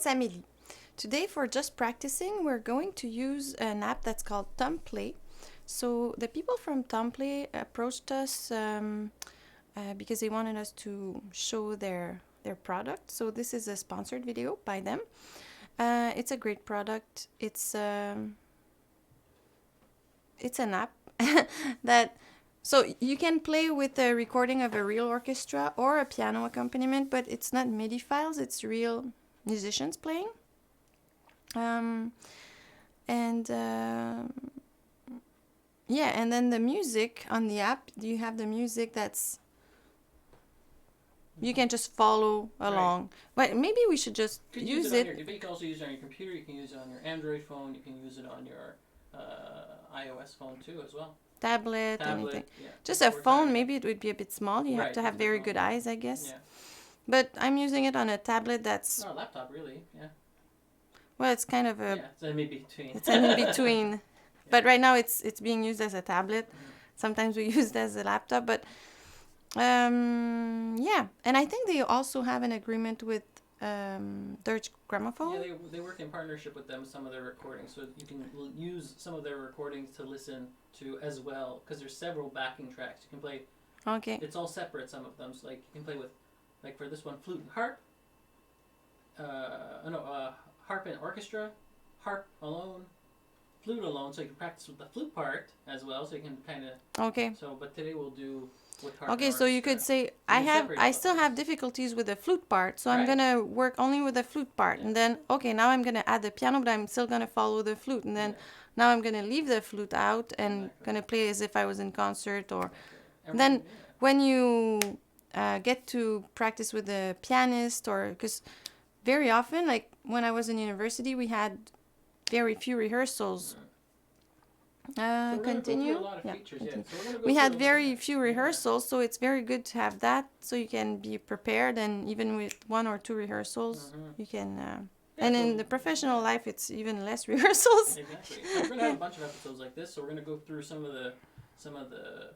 it's Amelie. Today for just practicing, we're going to use an app that's called Play. So the people from Play approached us because they wanted us to show their product. So this is a sponsored video by them. It's a great product. It's an app that so you can play with a recording of a real orchestra or a piano accompaniment, but it's not MIDI files, it's real musicians playing. And then the music on the app, you have the music that's you can just follow along. Right. But maybe we should just use it. You can also use it on your computer, you can use it on your Android phone, you can use it on your iOS phone too as well. Tablet, anything. Yeah, just a phone, maybe it would be a bit small. You have to have very good eyes, I guess. Yeah. But I'm using it on a tablet that's... No, a laptop, really, yeah. Well, it's kind of a... Yeah, it's an in-between. It's an in-between. Yeah. But right now it's being used as a tablet. Mm-hmm. Sometimes we use it as a laptop, but... yeah. And I think they also have an agreement with Deutsche Grammophon. Yeah, they work in partnership with them, some of their recordings, so you can use some of their recordings to listen to as well, because there's several backing tracks you can play. Okay. It's all separate, some of them, so like you can play with, like for this one, flute and harp, harp and orchestra, harp alone, flute alone, so you can practice with the flute part as well, so you can kind of... Okay. So, but today we'll do... Okay, so you could say I still have difficulties with the flute part, so I'm gonna work only with the flute part, and then now I'm gonna add the piano, but I'm still gonna follow the flute, and then now I'm gonna leave the flute out and gonna play as if I was in concert, or then when you get to practice with the pianist, or because very often, like when I was in university, we had very few rehearsals. Continue. Yeah. Continue. So we had very few rehearsals, so it's very good to have that, so you can be prepared, and even with 1 or 2 rehearsals, you can. And in the professional life, it's even less rehearsals. Exactly. We're gonna have a bunch of episodes like this, so we're gonna go through some of the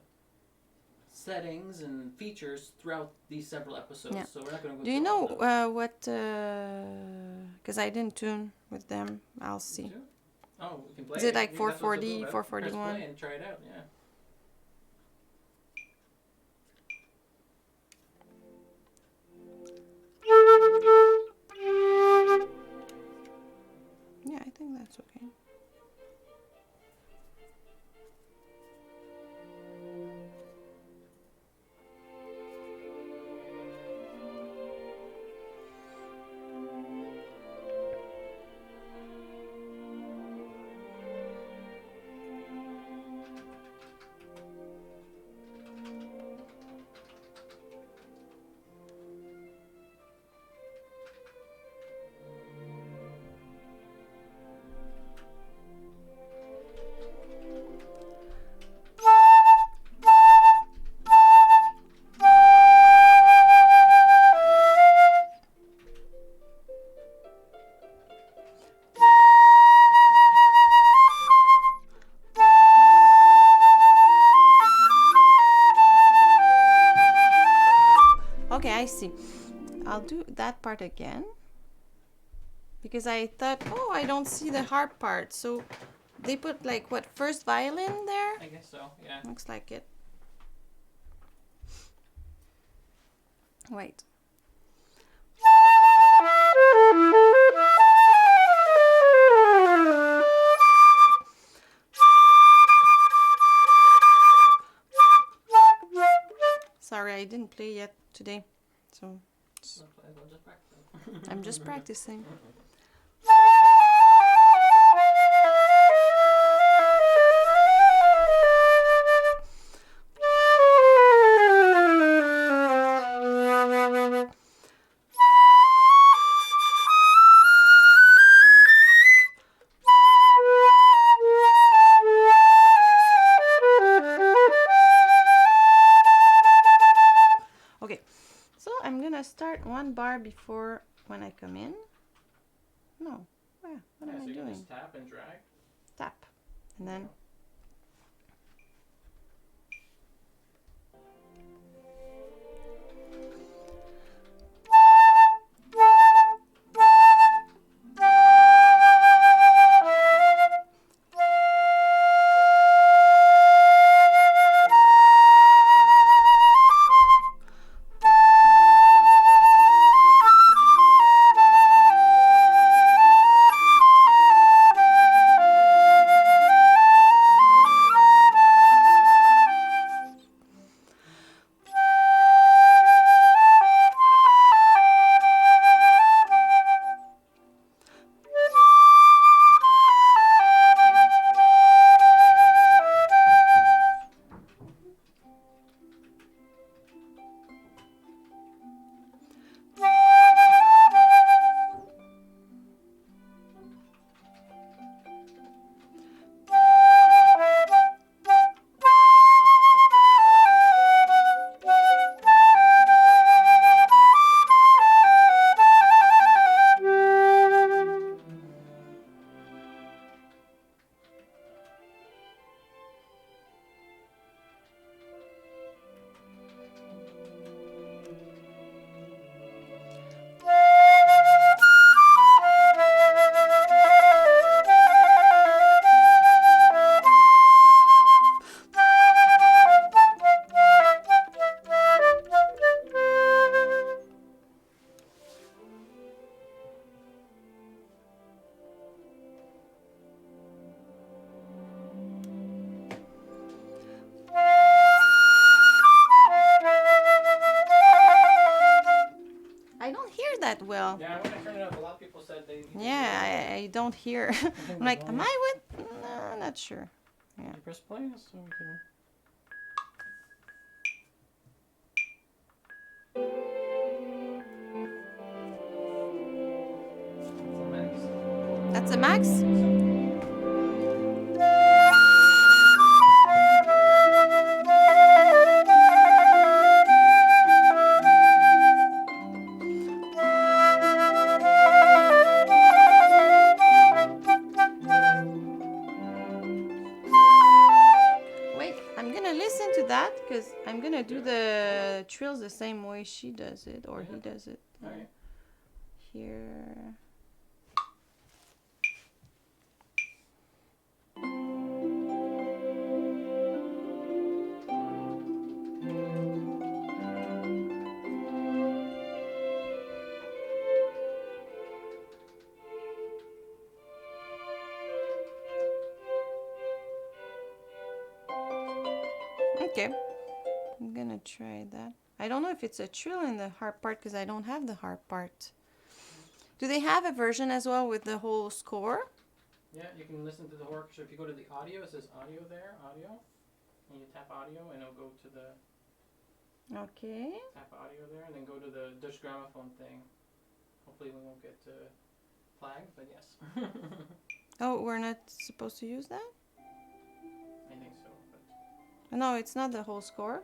settings and features throughout these several episodes. Yeah. So we're not gonna go. Do you know what? Because I didn't tune with them. I'll see. Oh, we can play. Is it like 440, 441? Press play and try it out, yeah. Yeah, I think that's okay. Okay, I see. I'll do that part again, because I thought, I don't see the harp part. So they put like what, first violin there? I guess so, yeah. Looks like it. Wait. Sorry, I didn't play yet today, so I'm just practicing. Start 1 bar before when I come in. No. What am I doing? Just tap and drag? Tap. And then... well. Yeah, when I turned it up, a lot of people said they. Yeah, I don't hear. I'm like, am I with? No, I'm not sure. Yeah. You press play so we can. That's a max? Wait, I'm gonna listen to that because I'm gonna do the trills the same way she does it or he does it. Alright. Here. Okay, I'm gonna try that. I don't know if it's a trill in the harp part because I don't have the harp part. Do they have a version as well with the whole score? Yeah, you can listen to the orchestra. If you go to the audio, it says audio there, audio. And you tap audio and it'll go to the Okay. tap audio there and then go to the Dutch gramophone thing. Hopefully we won't get flagged, but yes. Oh, we're not supposed to use that? I think so. But... No, it's not the whole score.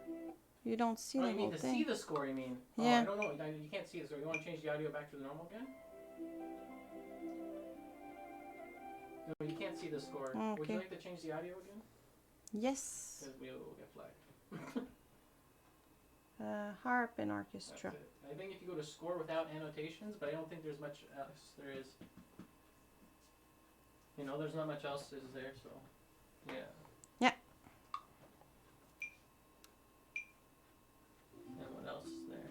You don't see Oh, the you mean whole to thing. see the score, you mean? Yeah. Oh, I don't know. You can't see the score. You want to change the audio back to the normal again? No, you can't see the score. Okay. Would you like to change the audio again? Yes. Because we'll get flagged. Harp and That's orchestra. it. I think if you go to score without annotations, but I don't think there's much else there is. You know, there's not much else is there, so yeah. Yeah. And what else is there?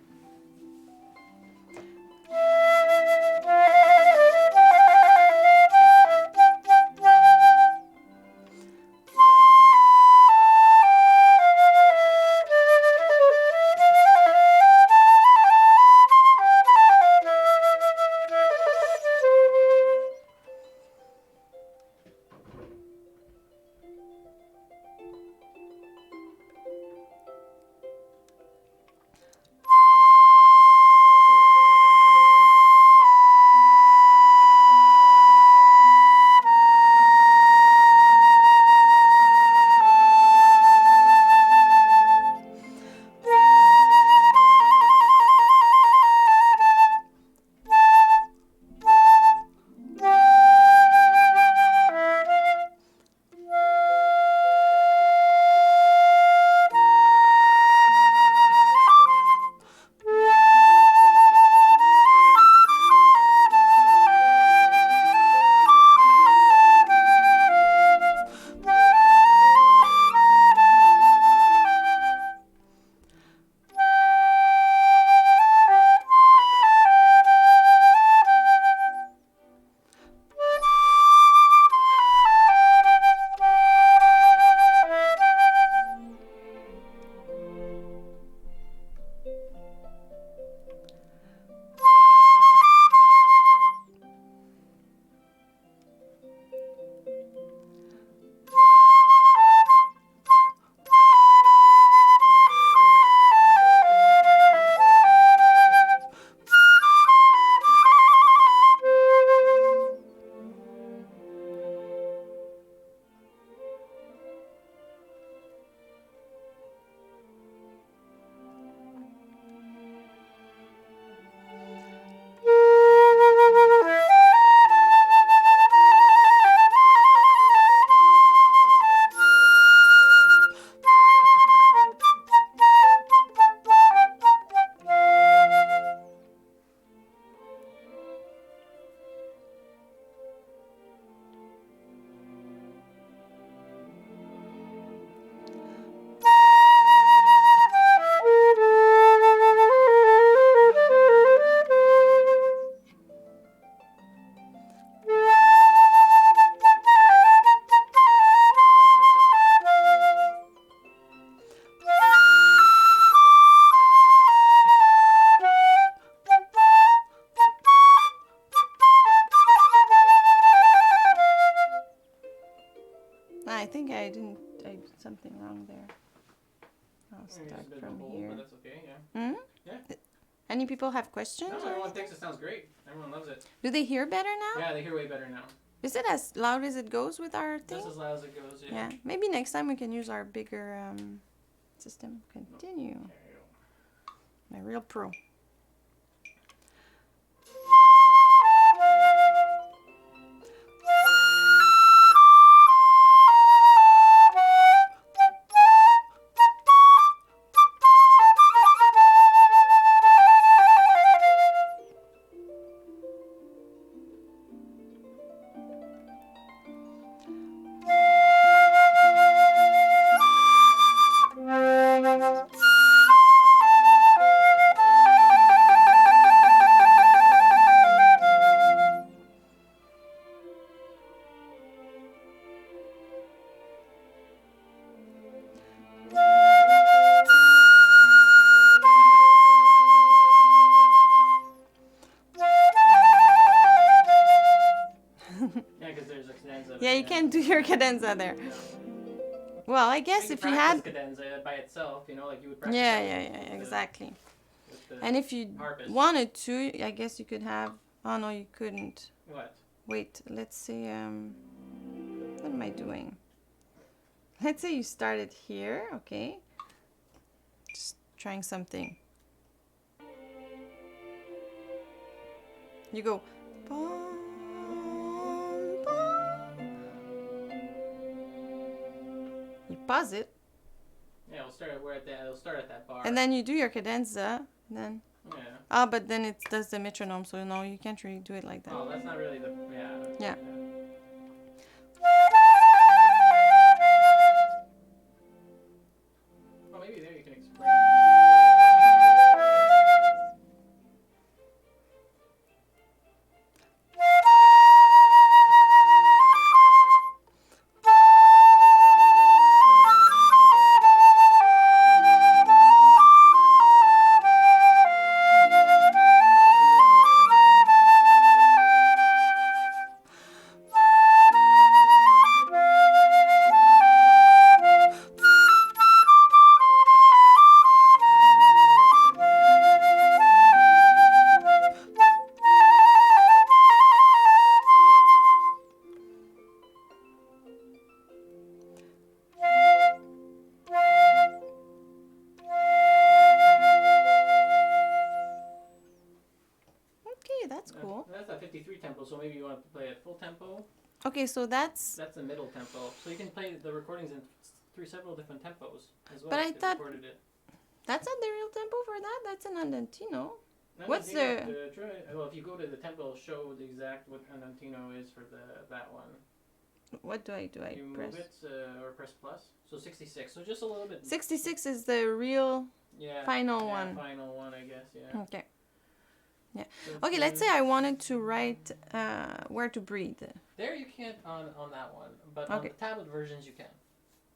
think I did something wrong there. I'll Maybe start it's a bit of a from hole, here. but that's okay. Yeah. Hmm? Yeah. Any people have questions? No, or everyone anything? thinks it sounds great. Everyone loves it. Do they hear better now? Yeah, they hear way better now. Is it as loud as it goes with our thing? Just as loud as it goes. Yeah. Yeah. Maybe next time we can use our bigger system. Continue. There you go. My real pro. Yeah, because there's a cadenza. Yeah, you can't do your cadenza there. Well, I guess if you had... cadenza by itself, you know, like you would practice. Yeah, exactly. And if you harpist. wanted to, I guess you could have... Oh, no, you couldn't. What? Wait, let's see. What am I doing? Let's say you started here, okay? Just trying something. You go... Bum, bum. You pause it. Yeah, we'll start at that bar. And then you do your cadenza. Then... Yeah. Ah, but then it does the metronome, so no, you can't really do it like that. Oh, that's not really the... Yeah. Well, maybe there you can explain. That's cool. That's a 53 tempo, so maybe you want to play at full tempo. Okay, so that's the middle tempo. So you can play the recordings in several different tempos as well. But I thought recorded it. That's not the real tempo for that. That's an Andantino. No, What's the... Well, if you go to the tempo, it'll show the exact what Andantino is for that one. What do I do? I you press... move it or press plus. So 66. So just a little bit. 66 is the real final one. Final one, I guess. Yeah. Okay. Yeah. Okay, let's say I wanted to write where to breathe. There you can't on that one, but on the tablet versions you can.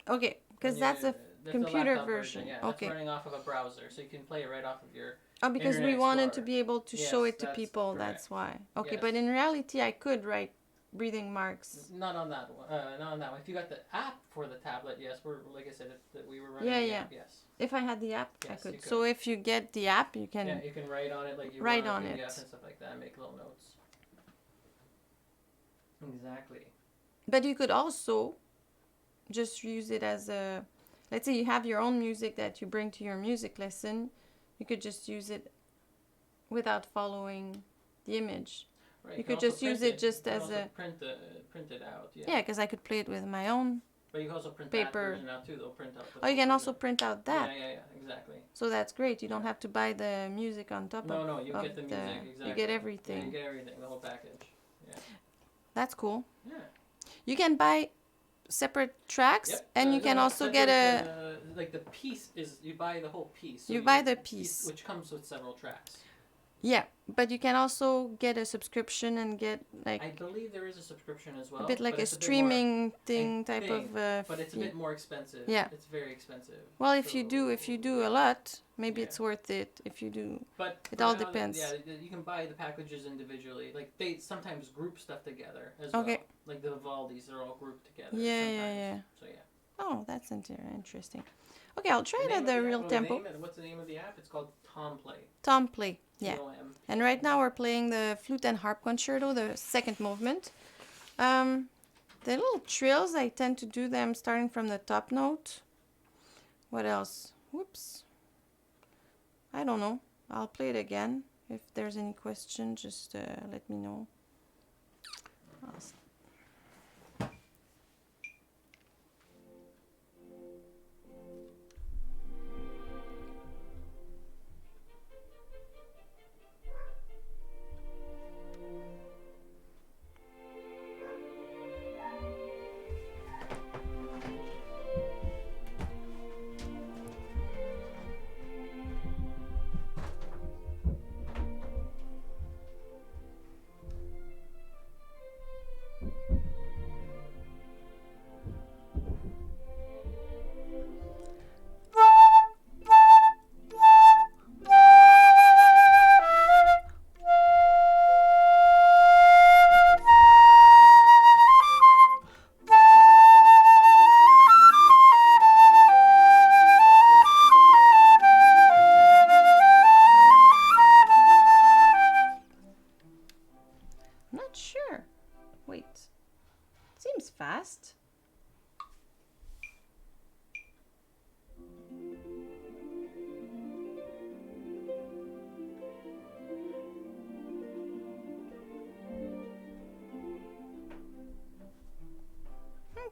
Okay, because that's a computer version. Yeah, okay. That's running off of a browser, so you can play it right off of your. Oh, because Internet we wanted Explorer. to be able to show it to that's people. correct. That's why. Okay, Yes. but in reality, I could write breathing marks. Not on that one. Not on that one. If you got the app for the tablet, yes. We're like I said, we were running the app. Yes. If I had the app, I Yes, could. you could. So if you get the app, you can. Yeah, you can write on it like you write want on it. PDF and stuff like that. Make little notes. Exactly. But you could also just use it as a. Let's say you have your own music that you bring to your music lesson. You could just use it without following the image. Right. You could just use it just as a. Print it out. Yeah. Yeah, because I could play it with my own. But you can also print paper. that version out too. They'll print out. Oh, you can also print out that. Yeah, exactly. So that's great. You don't have to buy the music on top of. No, you get the music. Exactly. You get everything. Yeah, you get everything, the whole package. Yeah. That's cool. Yeah. You can buy separate tracks, Yep. and you can also get a. Like the piece is you buy the whole piece. So you buy the piece. which comes with several tracks. Yeah, but you can also get a subscription and get like I believe there is a subscription as well. a bit like but a it's streaming I thing type think, of. but it's a bit more expensive. Yeah. It's very expensive. Well, if you do a lot, maybe Yeah. it's worth it. If you do, But it for all now, depends. you can buy the packages individually. Like they sometimes group stuff together as Okay. well. Like the Vivaldis, they're all grouped together. Yeah, sometimes. yeah. So yeah. Oh, that's interesting. Okay, I'll try it name at of the real tempo. What's the name of the app? It's called Tom Play. Tom Play. Yeah. Tom. And right now we're playing the Flute and Harp Concerto, the second movement. The little trills, I tend to do them starting from the top note. What else? Whoops. I don't know. I'll play it again. If there's any question, just let me know. Not sure. Wait. Seems fast.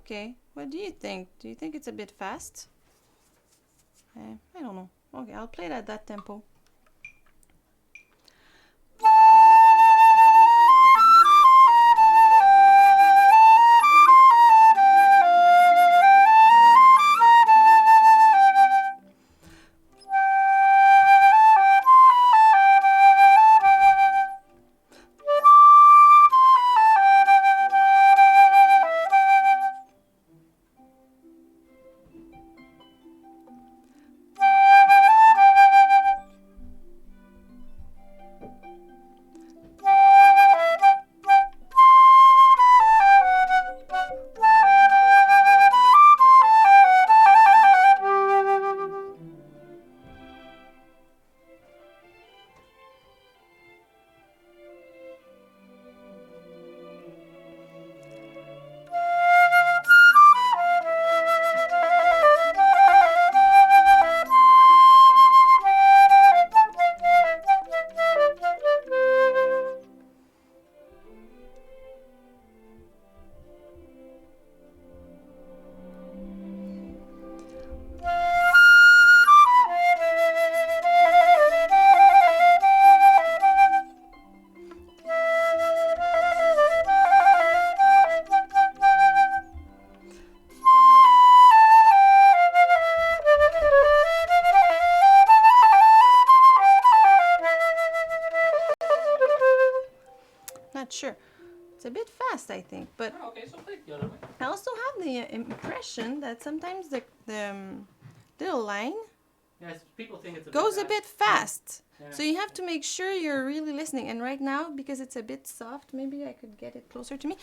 Okay, what do you think? Do you think it's a bit fast? I don't know. Okay, I'll play it at that tempo. Not sure. It's a bit fast, I think, but Oh, okay, so play it the other way. I also have the impression that sometimes the little line Yes, people think it's goes a bit fast. Yeah. So you have to make sure you're really listening. And right now, because it's a bit soft, maybe I could get it closer to me.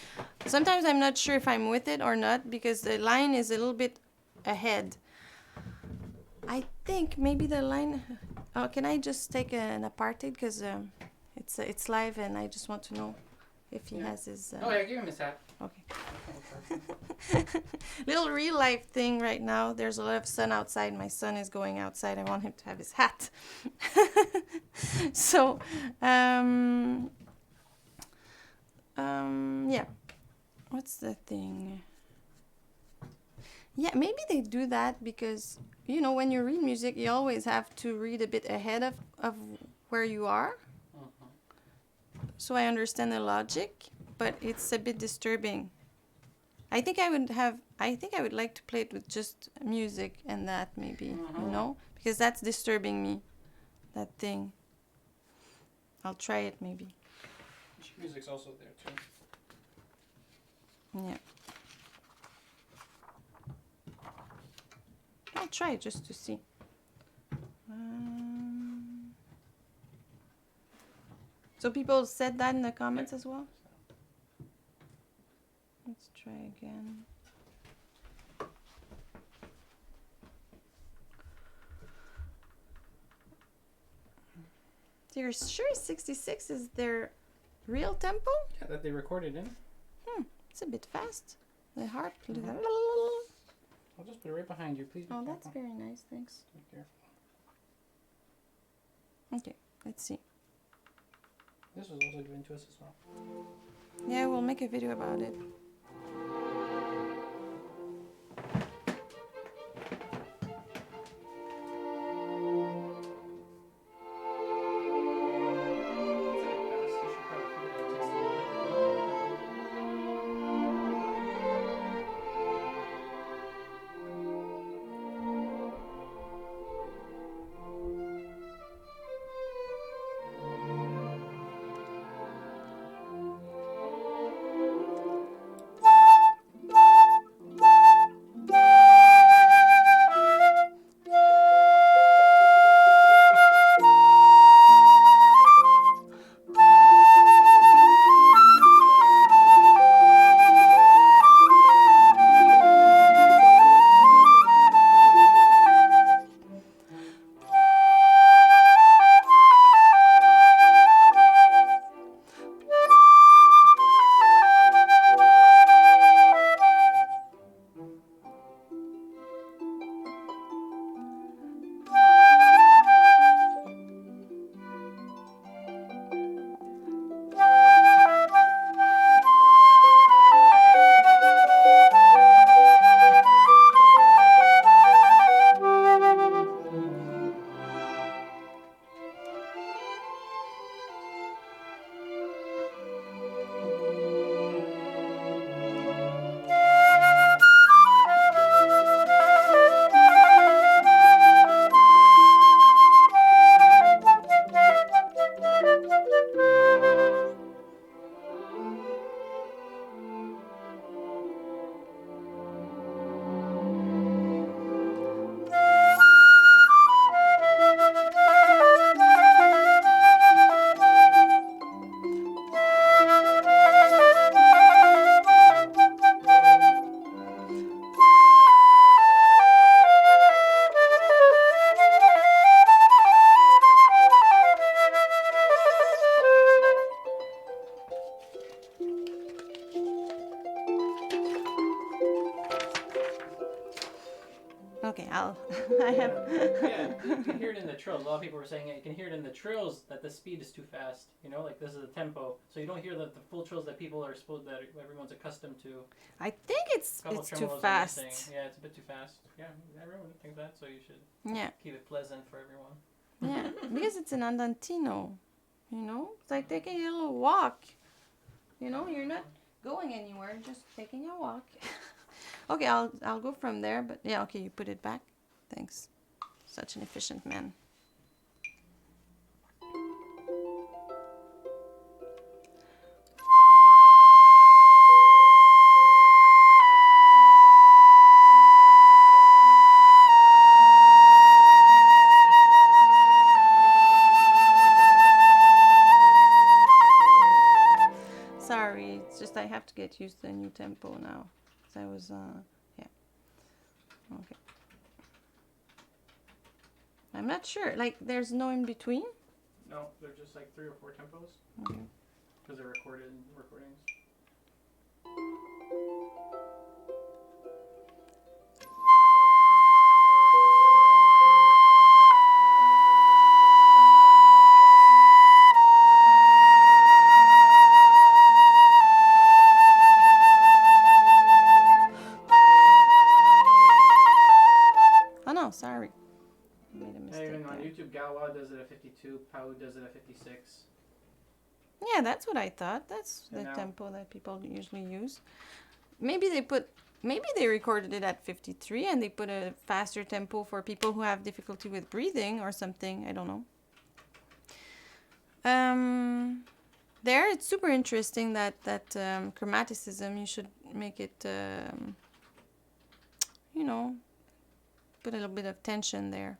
Sometimes I'm not sure if I'm with it or not because the line is a little bit ahead. I think maybe the line... Oh, can I just take an apartheid? Because it's live and I just want to know if he has his... Oh, yeah, give him his hat. Okay. Little real life thing right now. There's a lot of sun outside. My son is going outside. I want him to have his hat. So, yeah. What's the thing? Yeah, maybe they do that because, you know, when you read music, you always have to read a bit ahead of where you are. So I understand the logic, but it's a bit disturbing. I think I would like to play it with just music and that maybe, you know, because that's disturbing me, that thing. I'll try it maybe. Sheet music's also there too. Yeah. I'll try it just to see. So people said that in the comments as well? Let's try again. So you're sure 66 is their real tempo? Yeah, that they recorded in. It's a bit fast. The harp. I'll just put it right behind you, please. Oh, that's very nice. Thanks. Be careful. Okay, let's see. This was also given to us as well. Yeah, we'll make a video about it. Okay, I have. Yeah, you can hear it in the trills. A lot of people were saying you can hear it in the trills that the speed is too fast. You know, like this is the tempo, so you don't hear the full trills that people are that everyone's accustomed to. I think it's too fast. Yeah, it's a bit too fast. Yeah, everyone thinks that, so you should keep it pleasant for everyone. Yeah, because it's an Andantino. You know, it's like taking a little walk. You know, you're not going anywhere, just taking a walk. Okay, I'll go from there, but yeah, okay, you put it back. Thanks. Such an efficient man. Sorry, it's just I have to get used to the new tempo now. I was, yeah. Okay. I'm not sure. Like, there's no in between? No, they're just like 3 or 4 tempos. Okay. Because they're recordings. Sorry. I made a mistake. Even on YouTube, Gawa does it at 52, Pau does it at 56. Yeah, that's what I thought. That's the tempo that people usually use. Maybe they recorded it at 53 and they put a faster tempo for people who have difficulty with breathing or something. I don't know. There, it's super interesting that chromaticism. You should make it, you know, put a little bit of tension there.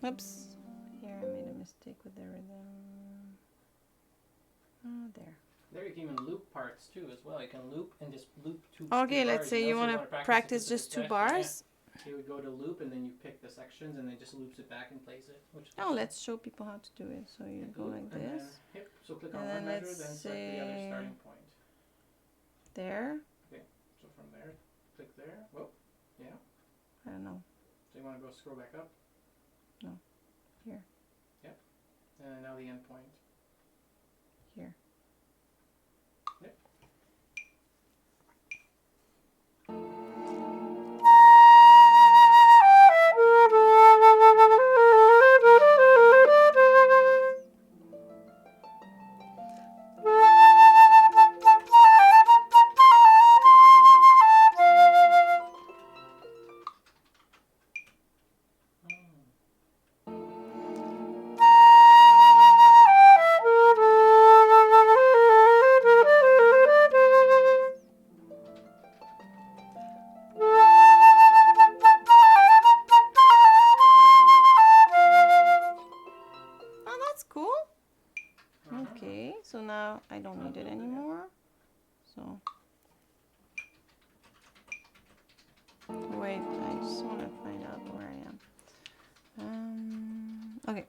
Oops. Here I made a mistake with the rhythm. Oh, there. There you can even loop parts too as well. You can loop and just loop two Okay, two let's bars, say you want to practice just two bars. Yeah. You would go to loop and then you pick the sections and then just loops it back and plays it. Oh, let's show people how to do it. So you go like this. Yep. So click on one measure, then select the other starting point. There. Okay. So from there, click there. Whoa. Yeah. I don't know. So you want to go scroll back up? No. Here. Yep. And now the end point. Here. Yep. Okay, so now I don't need it anymore. So wait, I just want to find out where I am. Okay.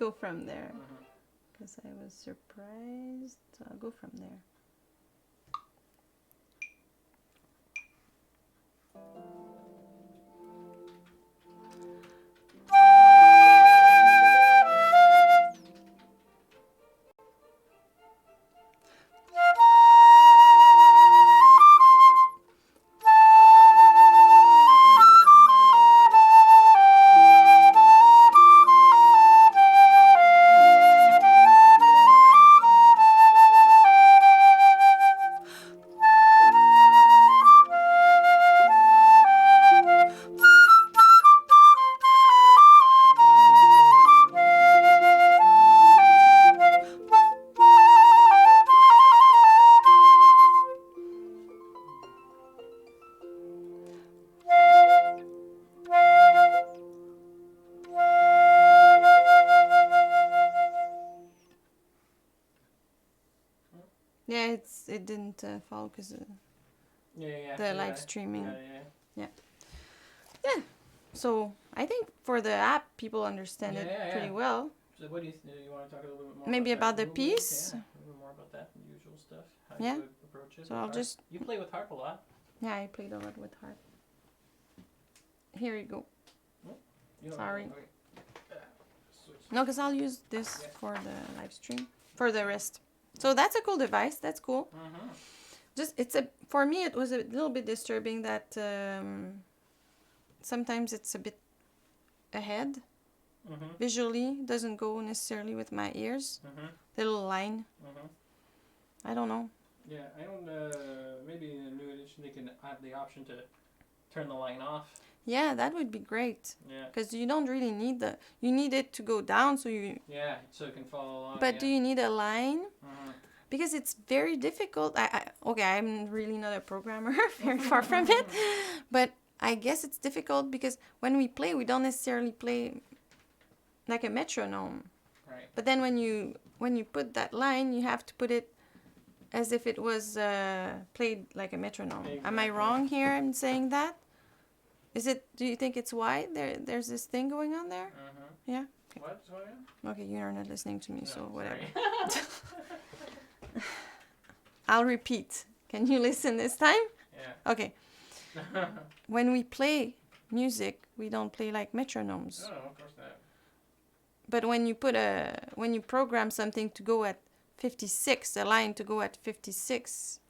go from there. Because I was surprised. So I'll go from there. Yeah, it didn't follow because the live streaming. Yeah. So I think for the app, people understand it pretty well. So what do you want to talk a little bit more? Maybe about the piece. Yeah, a little more about that, the usual stuff. How you would approach it. So I'll just. You play with harp a lot. Yeah, I played a lot with harp. Here you go. Sorry. No, because I'll use this for the live stream for the rest. So that's a cool device. That's cool. Just for me it was a little bit disturbing that sometimes it's a bit ahead. Visually doesn't go necessarily with my ears. The little line. I don't know. Yeah, I don't. Maybe in a new edition they can have the option to turn the line off. Yeah, that would be great. Yeah. Because you don't really need you need it to go down so you. Yeah, so it can follow along. But do you need a line? Because it's very difficult. I'm really not a programmer, very far from it. But I guess it's difficult because when we play, we don't necessarily play like a metronome. Right. But then when you put that line, you have to put it as if it was played like a metronome. Exactly. Am I wrong here in saying that? Do you think it's why there's this thing going on there? Yeah? Okay. What's going on? Okay, you're not listening to me, so whatever. I'll repeat. Can you listen this time? Yeah. Okay. When we play music, we don't play like metronomes. No, of course not. But when you program something to go at 56, a line to go at 56,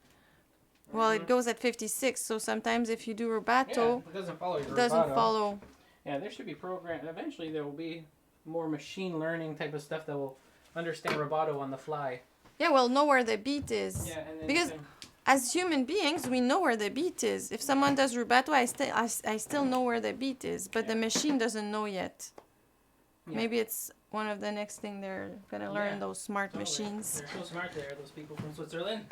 well, it goes at 56. So sometimes if you do rubato, it doesn't follow your doesn't rubato. follow. Yeah, there should be eventually there will be more machine learning type of stuff that will understand rubato on the fly. Yeah, we'll know where the beat is. Yeah, and then because as human beings, we know where the beat is. If someone does rubato, I still know where the beat is, but the machine doesn't know yet. Yeah. Maybe it's one of the next thing they're gonna learn. Those smart machines. They're so smart. There, those people from Switzerland,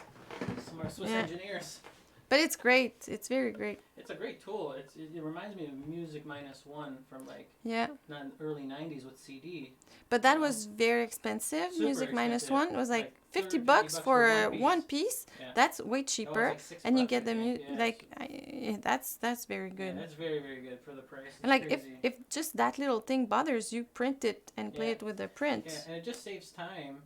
smart Swiss engineers. But it's great. It's very great. It's a great tool. It reminds me of Music -1 from early 90s with CD. But that was very expensive. Super Music expensive. -1 was like $50 for one piece. Yeah. That's way cheaper, like and you $6, get the that's very good. Yeah, that's very, very good for the price. It's and like crazy. if just that little thing bothers you, print it and play it with the print. Yeah, and it just saves time.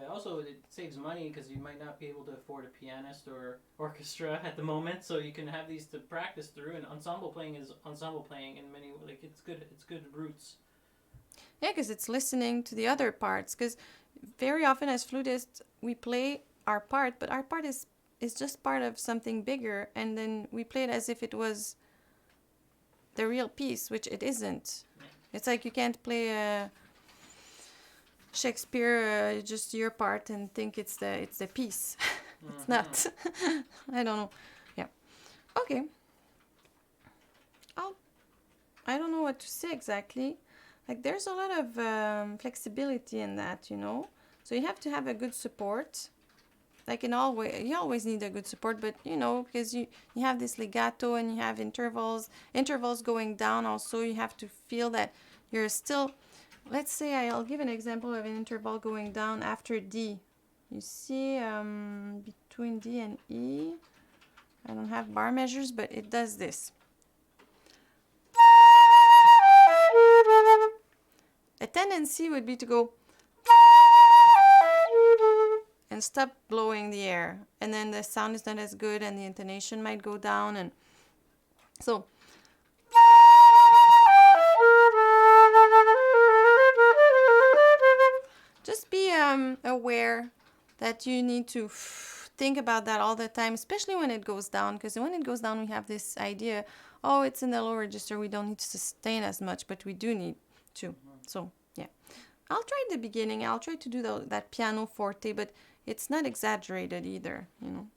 Also, it saves money because you might not be able to afford a pianist or orchestra at the moment, so you can have these to practice through. And ensemble playing is ensemble playing in many it's good. It's good roots. Yeah, because it's listening to the other parts. Because very often as flutists, we play our part, but our part is just part of something bigger, and then we play it as if it was the real piece, which it isn't. It's like you can't play Shakespeare just your part and think it's the piece. It's not. I don't know. Yeah. Okay. I don't know what to say exactly. Like there's a lot of flexibility in that, you know. So you have to have a good support. Like in all way, you always need a good support, but you know, because you have this legato and you have intervals going down. Also, you have to feel that you're still. Let's say I'll give an example of an interval going down after D. You see, between D and E, I don't have bar measures, but it does this. a tendency would be to go and stop blowing the air, and then the sound is not as good and the intonation might go down. And so just be aware that you need to think about that all the time, especially when it goes down, because when it goes down we have this idea, oh, it's in the low register, we don't need to sustain as much, but we do need to. So yeah, I'll try at the beginning, I'll try to do that piano forte, but it's not exaggerated either, you know.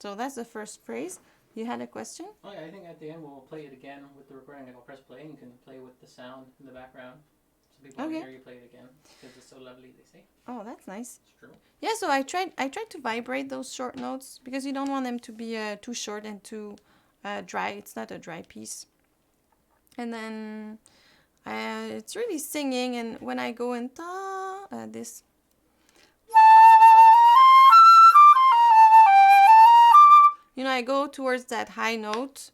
So that's the first phrase. You had a question? Oh yeah, I think at the end we'll play it again with the recording. I'll press play and you can play with the sound in the background. So people can hear you play it again because it's so lovely, they say. Oh, that's nice. It's true. Yeah, so I tried to vibrate those short notes because you don't want them to be too short and too dry. It's not a dry piece. And then it's really singing, and when I go in this, you know, I go towards that high note.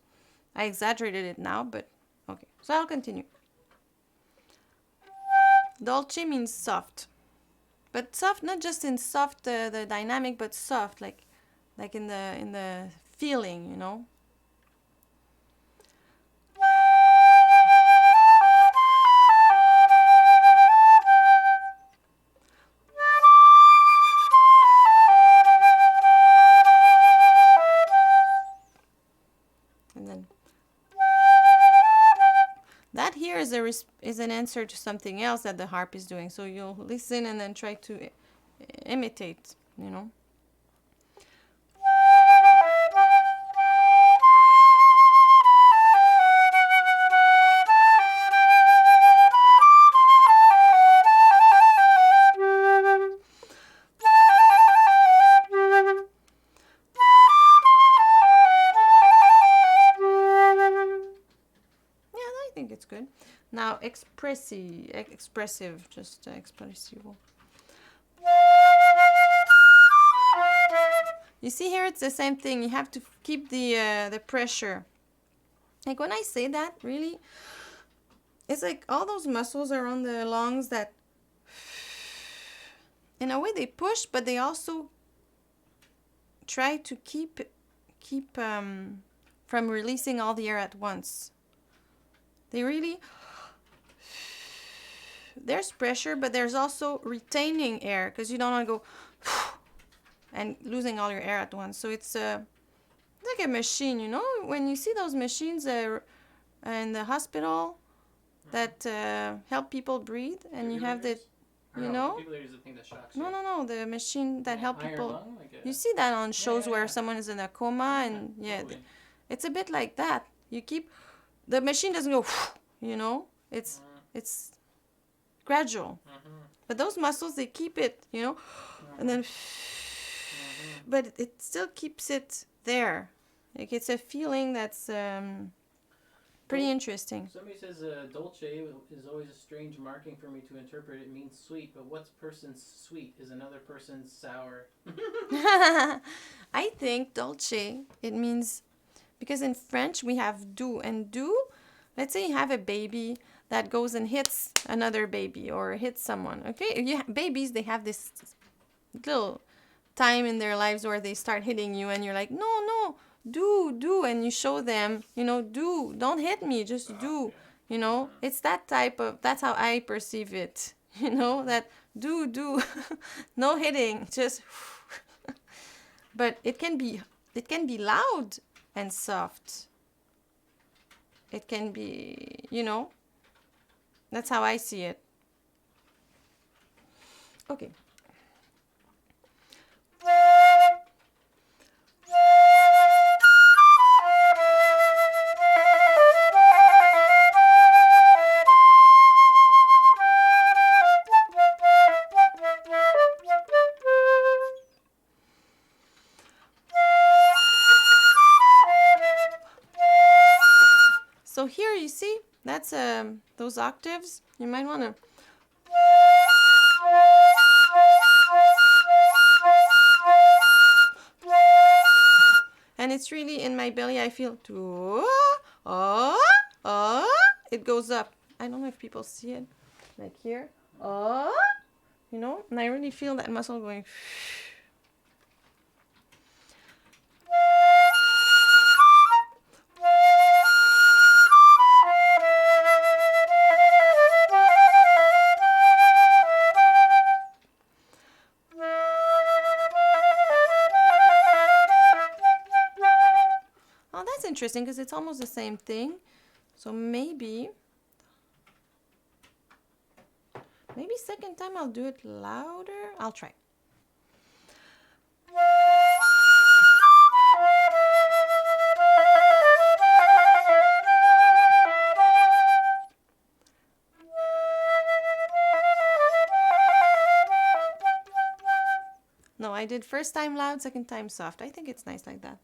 I exaggerated it now, but okay. So I'll continue. Dolce means soft. But soft, not just in soft, the dynamic, but soft, like in the feeling, you know. And then that here is an answer to something else that the harp is doing. So you'll listen and then try to imitate, you know. It's good. Now expressive, just expressivo. You see here, it's the same thing. You have to keep the pressure. Like when I say that, really, it's like all those muscles around the lungs that, in a way, they push, but they also try to keep from releasing all the air at once. They really, there's pressure, but there's also retaining air because you don't want to go and losing all your air at once. So it's like a machine, you know, when you see those machines in the hospital that help people breathe, and you have the, you know, no, the machine that help people. You see that on shows where someone is in a coma, and it's a bit like that. You keep. The machine doesn't go, you know, it's gradual. But those muscles, they keep it, you know, and then, but it still keeps it there. Like it's a feeling that's pretty interesting. Somebody says dolce is always a strange marking for me to interpret. It means sweet, but what's person's sweet is another person's sour. I think dolce, it means, because in French we have doux, and doux, let's say you have a baby that goes and hits another baby or hits someone, okay? Babies, they have this little time in their lives where they start hitting you, and you're like, no, do, and you show them, you know, don't hit me, just do, you know? It's that type of, that's how I perceive it, you know, that do, no hitting, just, but it can be loud and soft. It can be, you know, that's how I see it. Okay. that's those octaves, you might want to. And it's really in my belly, I feel it goes up. I don't know if people see it, like here, you know, and I really feel that muscle going. Oh, that's interesting because it's almost the same thing. So maybe second time I'll do it louder. I'll try. No, I did first time loud, second time soft. I think it's nice like that.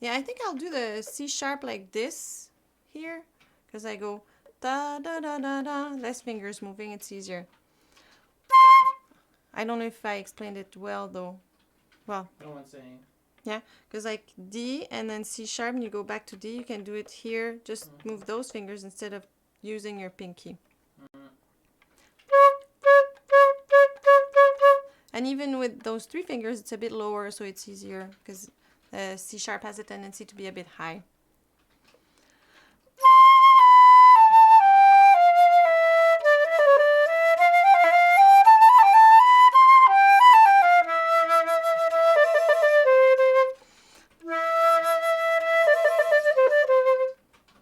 Yeah, I think I'll do the C sharp like this here, because I go da da da da da, less fingers moving, it's easier. I don't know if I explained it well though. Well, no one's saying. Yeah, because like D and then C sharp and you go back to D, you can do it here, just move those fingers instead of using your pinky. And even with those three fingers, it's a bit lower, so it's easier because C sharp has a tendency to be a bit high.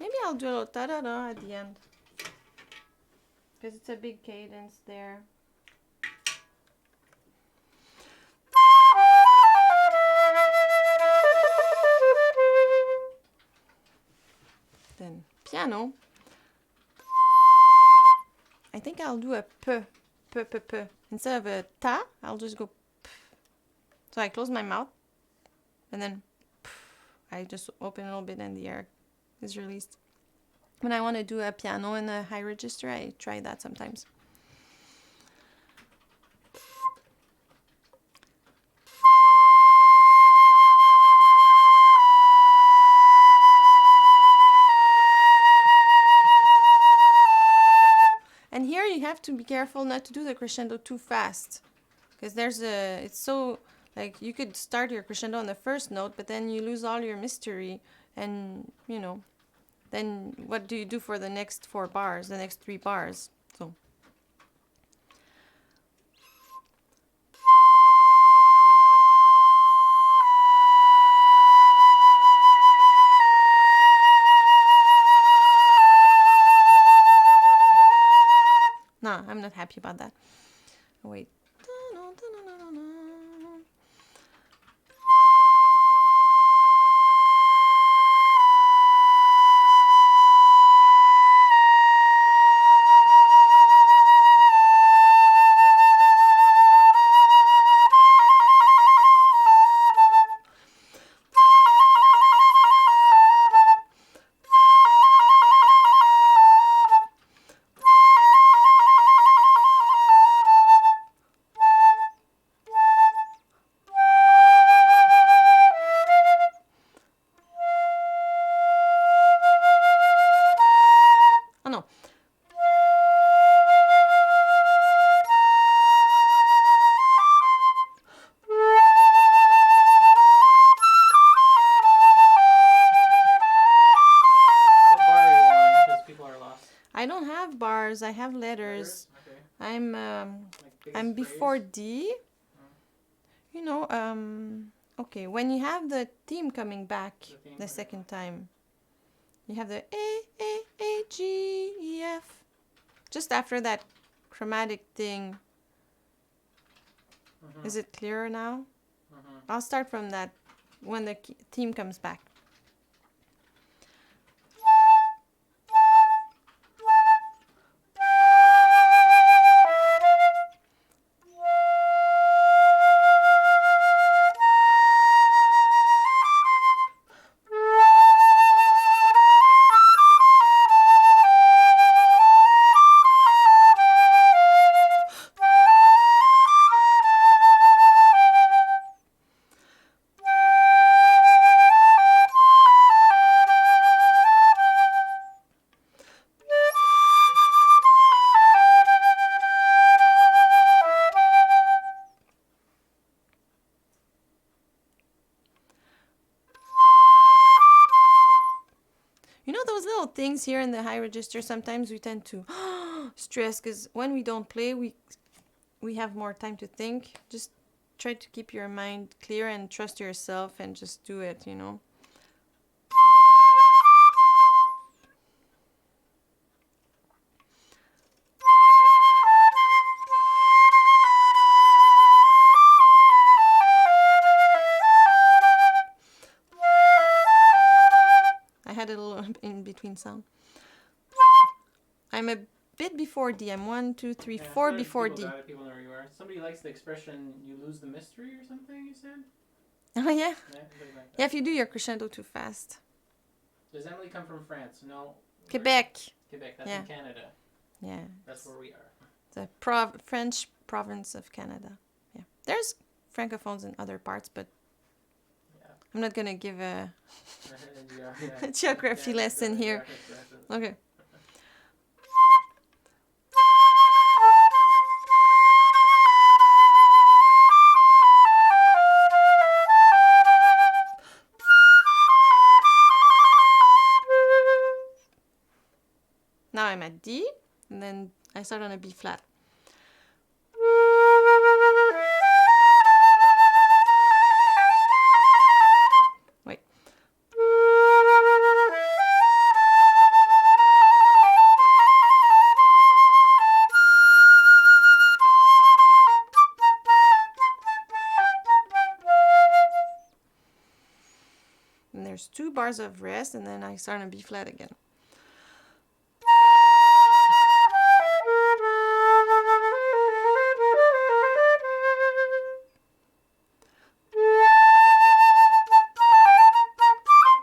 Maybe I'll do a little ta-da-da at the end because it's a big cadence there. Then piano, I think I'll do a p. Instead of a ta, I'll just go p. So I close my mouth and then I just open a little bit and the air is released. When I want to do a piano in a high register, I try that sometimes. And here you have to be careful not to do the crescendo too fast, because it's so, like, you could start your crescendo on the first note, but then you lose all your mystery, and you know, then what do you do for the next 4 bars, the next 3 bars? So no, I'm not happy about that. Wait. Oh no. What bar are you on? Because people are lost. I don't have bars, I have letters. Okay. I'm Like I'm biggest before phrase? D. You know, okay, when you have the theme coming back the second time, you have the A, G, E, F. Just after that chromatic thing. Is it clearer now? I'll start from that when the theme comes back. You know those little things here in the high register, sometimes we tend to stress because when we don't play, we have more time to think. Just try to keep your mind clear and trust yourself and just do it, you know. I had a little in between sound. I'm a bit before D. I'm 1, 2, 3, 4 before D. People know where you are. Somebody likes the expression "you lose the mystery" or something. You said. Oh yeah. Yeah, if you do your crescendo too fast. Does Emily come from France? No. Quebec. Quebec. That's in Canada. Yeah. That's where we are. The French province of Canada. Yeah. There's francophones in other parts, but I'm not gonna give a geography lesson here. Okay. Now I'm at D, and then I start on a B flat. Wait. And there's 2 bars of rest, and then I start on B flat again.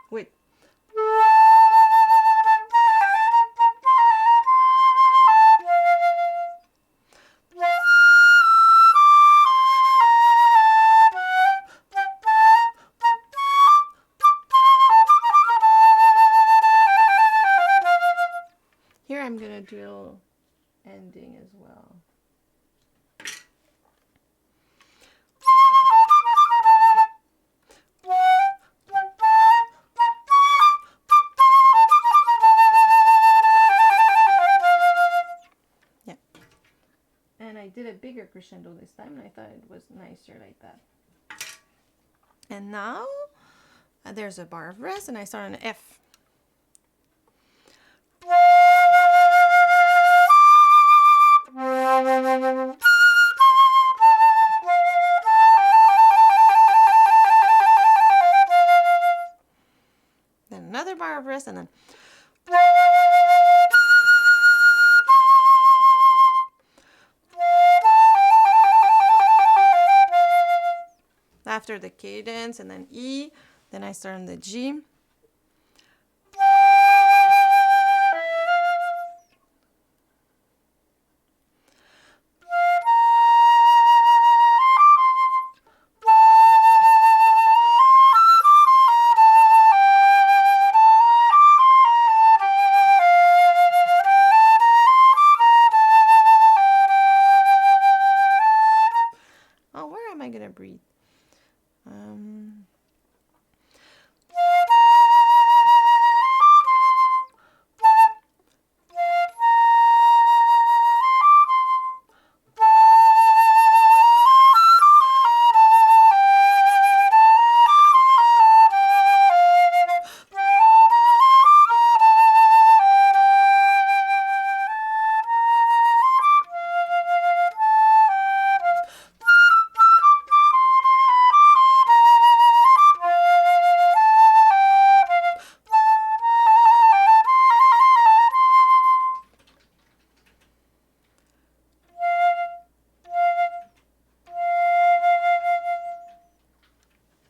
Wait. Here I'm gonna do a little ending as well. Yeah. And I did a bigger crescendo this time, and I thought it was nicer like that. And now there's a bar of rest, and I start on an F. Then another bar of rest, and then after the cadence, and then E, then I start on the G. Oh, where am I gonna breathe?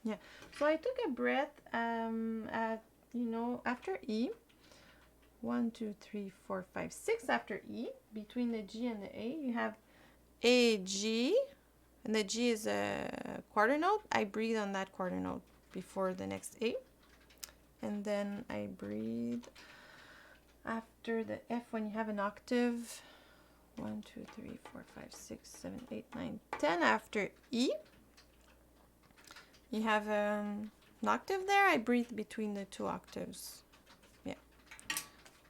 Yeah, so I took a breath at, after E. 1, 2, 3, 4, 5, 6 after E. Between the G and the A, you have A, G, and the G is a quarter note. I breathe on that quarter note before the next A. And then I breathe after the F when you have an octave. 1, 2, 3, 4, 5, 6, 7, 8, 9, 10 after E. You have an octave there. I breathe between the 2 octaves. Yeah.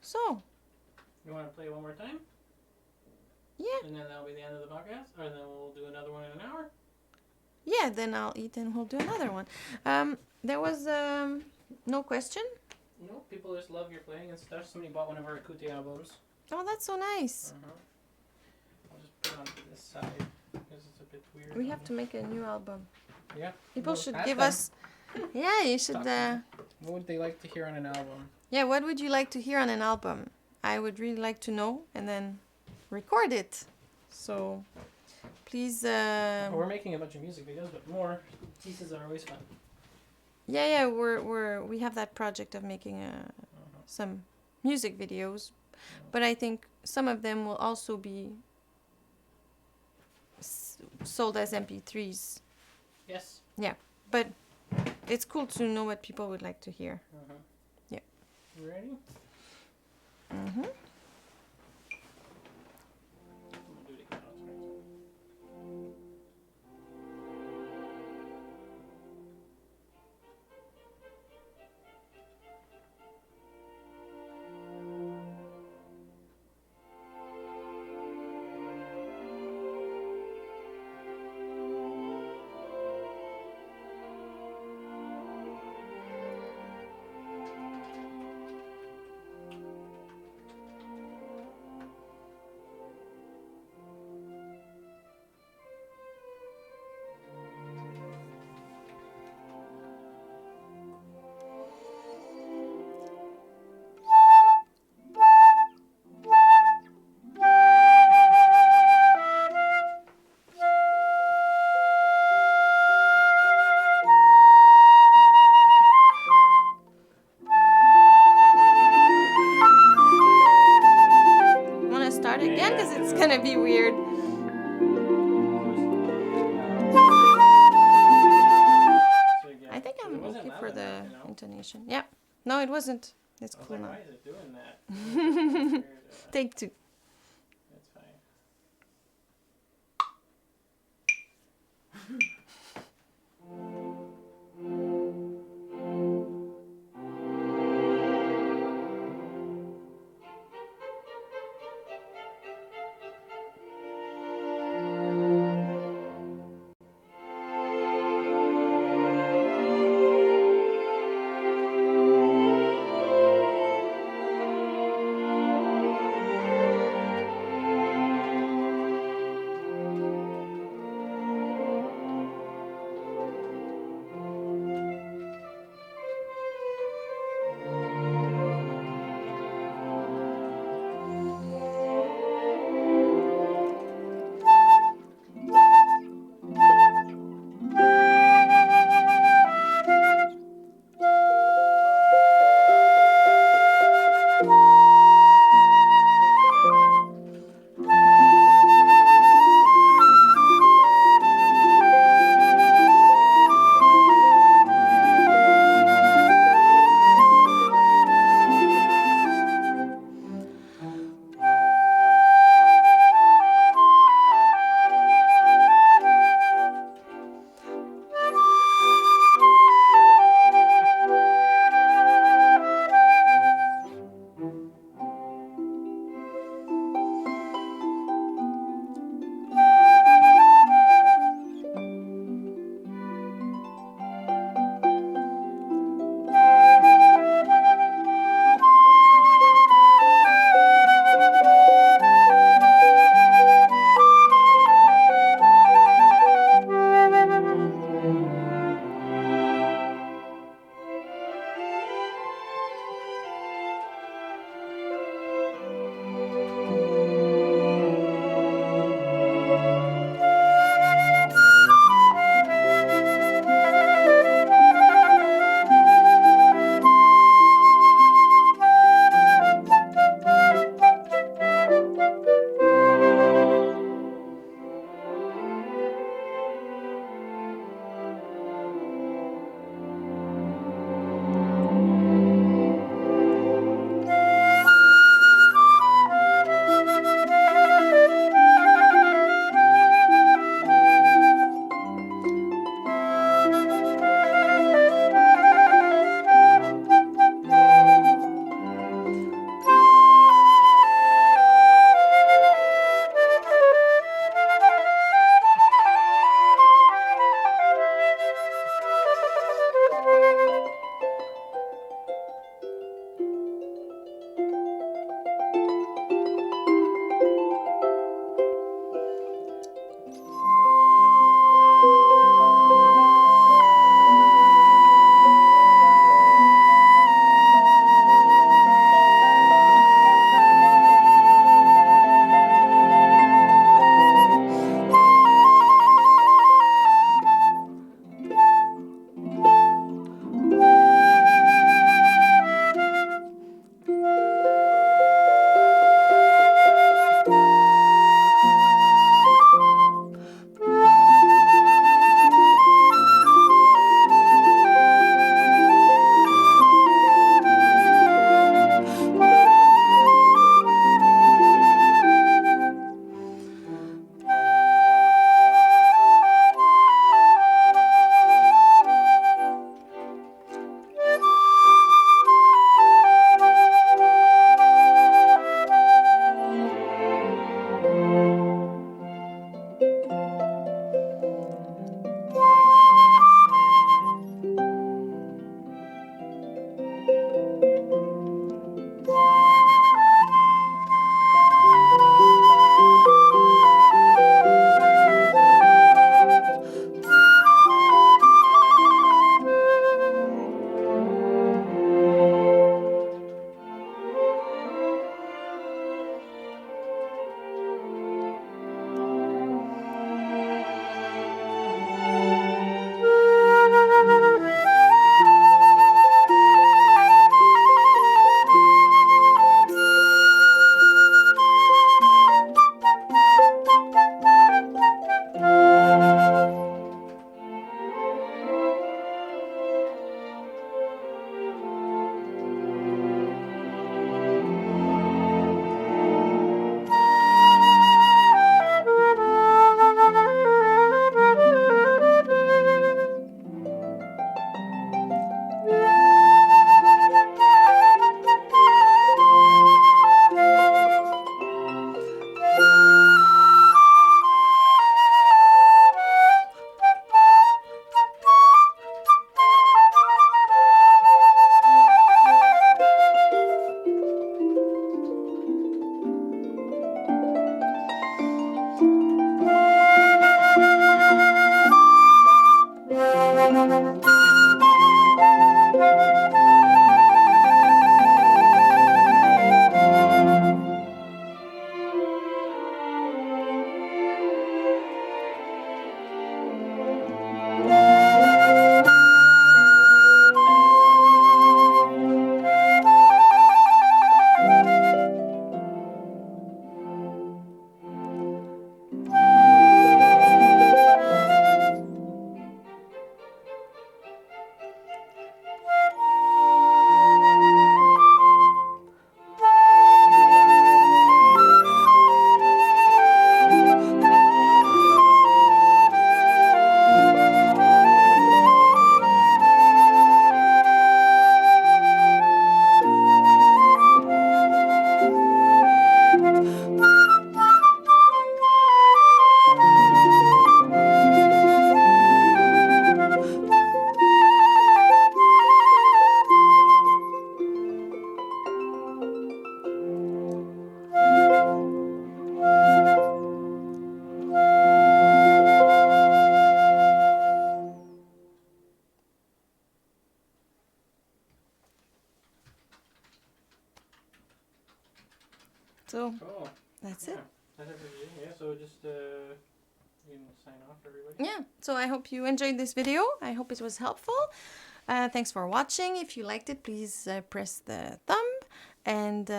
So. You want to play one more time? Yeah. And then that'll be the end of the podcast? Or then we'll do another one in an hour? Yeah, then I'll eat and we'll do another one. There was no question? No, people just love your playing and stuff. Somebody bought one of our Écoutez albums. Oh, that's so nice. I'll just put it onto this side because it's a bit weird. We have to make a new album. Yeah. People should give us... Yeah, you should... What would they like to hear on an album? Yeah, what would you like to hear on an album? I would really like to know and then record it. So, please... We're making a bunch of music videos, but more pieces are always fun. Yeah, we have that project of making some music videos, but I think some of them will also be sold as MP3s. Yes. Yeah, but it's cool to know what people would like to hear. Yeah. You ready? Mm-hmm. Start again because it's gonna be weird. I think I'm okay for the intonation. Yeah. No, it wasn't. It's cool now. Why is it doing that? Take two. That's fine. So Cool. that's Yeah. it. That's it for today. Yeah, so just you can sign off for everybody. Yeah, so I hope you enjoyed this video. I hope it was helpful. Thanks for watching. If you liked it, please press the thumb. And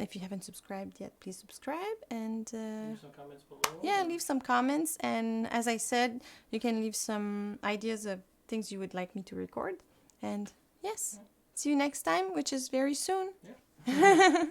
if you haven't subscribed yet, please subscribe. And Leave some comments below. yeah, leave some comments. And as I said, you can leave some ideas of things you would like me to record. And yes, see you next time, which is very soon. Yeah.